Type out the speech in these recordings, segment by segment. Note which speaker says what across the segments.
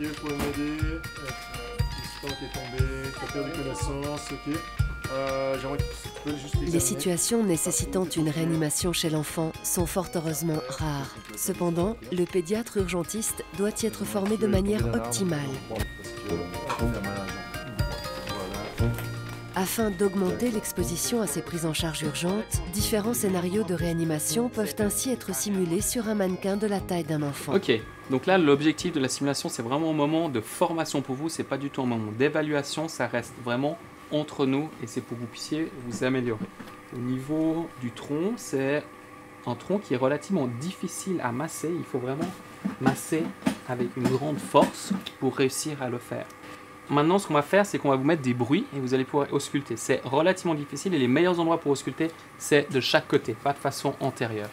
Speaker 1: vous pouvez m'aider. Le temps qui est tombé, tu as perdu connaissance, ok. J'aimerais que tu peux juste
Speaker 2: Les situations nécessitant une réanimation chez l'enfant sont fort heureusement rares. Cependant, le pédiatre urgentiste doit y être formé de manière optimale. Afin d'augmenter l'exposition à ces prises en charge urgentes, différents scénarios de réanimation peuvent ainsi être simulés sur un mannequin de la taille d'un enfant.
Speaker 3: Ok, donc là l'objectif de la simulation c'est vraiment un moment de formation pour vous, c'est pas du tout un moment d'évaluation, ça reste vraiment entre nous et c'est pour que vous puissiez vous améliorer. Au niveau du tronc, c'est un tronc qui est relativement difficile à masser, il faut vraiment masser avec une grande force pour réussir à le faire. Maintenant, ce qu'on va faire, c'est qu'on va vous mettre des bruits et vous allez pouvoir ausculter. C'est relativement difficile et les meilleurs endroits pour ausculter, c'est de chaque côté, pas de façon antérieure.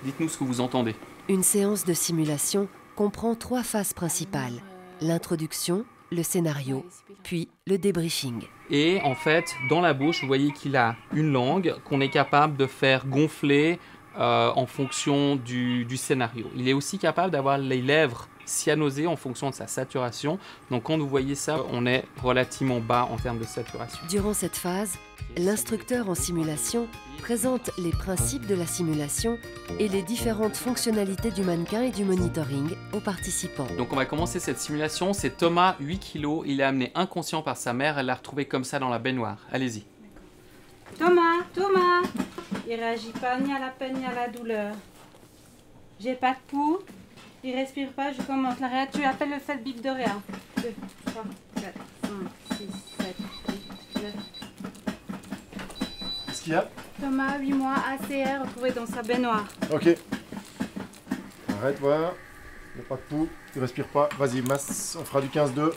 Speaker 3: Dites-nous ce que vous entendez.
Speaker 2: Une séance de simulation comprend 3 phases principales. L'introduction, le scénario, puis le débriefing.
Speaker 3: Et en fait, dans la bouche, vous voyez qu'il a une langue qu'on est capable de faire gonfler en fonction du scénario. Il est aussi capable d'avoir les lèvres cyanosées en fonction de sa saturation. Donc quand vous voyez ça, on est relativement bas en termes de saturation.
Speaker 2: Durant cette phase, l'instructeur en simulation présente les principes de la simulation et les différentes fonctionnalités du mannequin et du monitoring aux participants.
Speaker 3: Donc on va commencer cette simulation. C'est Thomas, 8 kg. Il est amené inconscient par sa mère. Elle l'a retrouvé comme ça dans la baignoire. Allez-y.
Speaker 4: Thomas, Thomas, il réagit pas ni à la peine ni à la douleur. J'ai pas de pouls, il respire pas, je commence l'arrêt. Tu appelles le fait bip de rien. 2, 3, 4, 5, 6, 7, 8, 9.
Speaker 1: Qu'est-ce qu'il y a?
Speaker 4: Thomas, 8 mois, ACR, retrouvé dans sa baignoire.
Speaker 1: Ok. Arrête, voilà. Il n'y a pas de pouls, tu respires pas. Vas-y, masse, on fera du 15-2.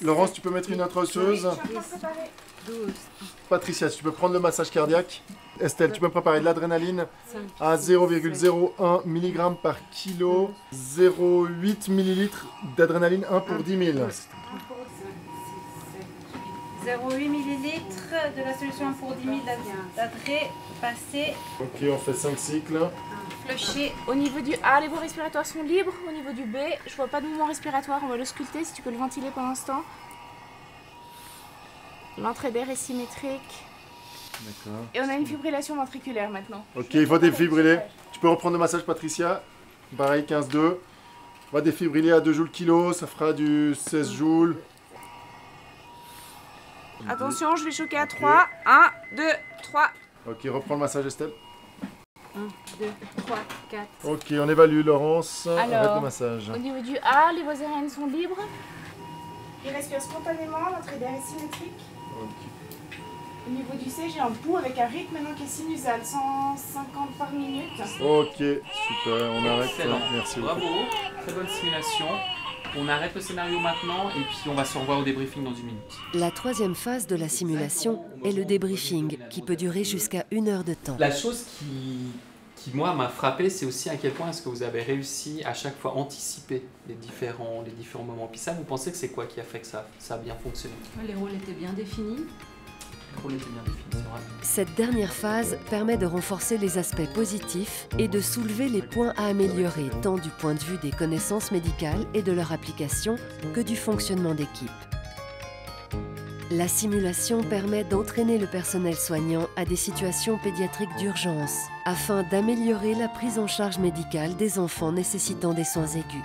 Speaker 1: Laurence, tu peux mettre une autre osseuse?
Speaker 4: 12.
Speaker 1: Patricia, tu peux prendre le massage cardiaque. Estelle, tu peux me préparer de l'adrénaline à 0,01 mg par kilo, 0,8 ml d'adrénaline, 1 pour 10 000.
Speaker 4: 0,8 ml de la solution pour 10 000 d'adré passé.
Speaker 1: Ok, on fait 5 cycles.
Speaker 4: Flusher.
Speaker 5: Au niveau du A, les voies respiratoires sont libres. Au niveau du B, je vois pas de mouvement respiratoire. On va l'ausculter si tu peux le ventiler pendant ce temps. L'entrée d'air est symétrique.
Speaker 1: D'accord.
Speaker 5: Et on a une fibrillation ventriculaire maintenant.
Speaker 1: Ok, il faut défibriller. Tu peux reprendre le massage, Patricia. Pareil, 15-2. On va défibriller à 2 joules kilo, ça fera du 16 joules.
Speaker 5: Attention, je vais choquer à 3. 1, 2, 3.
Speaker 1: Ok, reprends le massage, Estelle.
Speaker 4: 1, 2, 3, 4.
Speaker 1: Ok, on évalue, Laurence.
Speaker 5: Alors,
Speaker 1: arrête le massage.
Speaker 5: Au niveau du A, les voies aériennes sont libres. Il respire spontanément, l'entrée d'air est symétrique.
Speaker 1: Ok.
Speaker 5: Au niveau du C, j'ai un pouls avec un rythme maintenant qui est sinusal, 150 par minute.
Speaker 1: Ok, super, on arrête.
Speaker 3: Excellent.
Speaker 1: Merci beaucoup.
Speaker 3: Bravo, très bonne simulation. On arrête le scénario maintenant et puis on va se revoir au débriefing dans 1 minute.
Speaker 2: La 3e phase de la simulation est le débriefing, qui peut durer jusqu'à 1 heure de temps.
Speaker 3: La chose qui moi m'a frappé, c'est aussi à quel point est-ce que vous avez réussi à chaque fois anticiper les différents moments. Puis ça, vous pensez que c'est quoi qui a fait que ça a bien fonctionné?
Speaker 6: Les rôles étaient bien définis.
Speaker 3: Le rôle était bien défini, c'est vrai.
Speaker 2: Cette dernière phase permet de renforcer les aspects positifs et de soulever les points à améliorer, tant du point de vue des connaissances médicales et de leur application que du fonctionnement d'équipe. La simulation permet d'entraîner le personnel soignant à des situations pédiatriques d'urgence, afin d'améliorer la prise en charge médicale des enfants nécessitant des soins aigus.